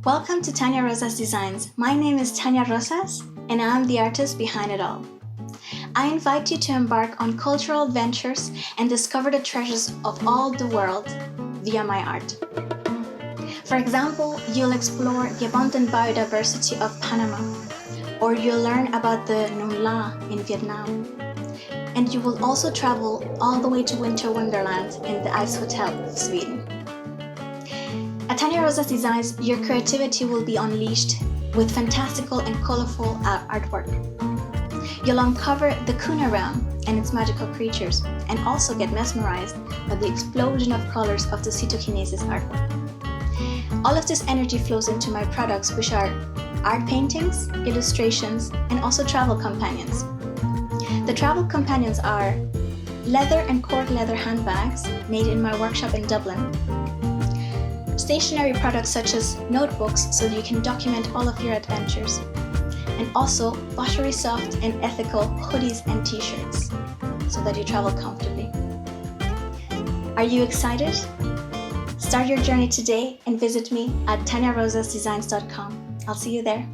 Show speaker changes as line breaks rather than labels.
Welcome to Tania Rosas Designs. My name is Tania Rosas and I'm the artist behind it all. I invite you to embark on cultural adventures and discover the treasures of all the world via my art. For example, you'll explore the abundant biodiversity of Panama, or you'll learn about the Nung La in Vietnam. And you will also travel all the way to Winter Wonderland in the Ice Hotel of Sweden. At Tania Rosas Designs, your creativity will be unleashed with fantastical and colorful artwork. You'll uncover the Kuna realm and its magical creatures, and also get mesmerized by the explosion of colors of the cytokinesis artwork. All of this energy flows into my products, which are art paintings, illustrations, and also travel companions. The travel companions are leather and cork leather handbags made in my workshop in Dublin, stationery products such as notebooks so you can document all of your adventures, and also buttery soft and ethical hoodies and t-shirts so that you travel comfortably. Are you excited? Start your journey today and visit me at taniarosasdesigns.com. I'll see you there.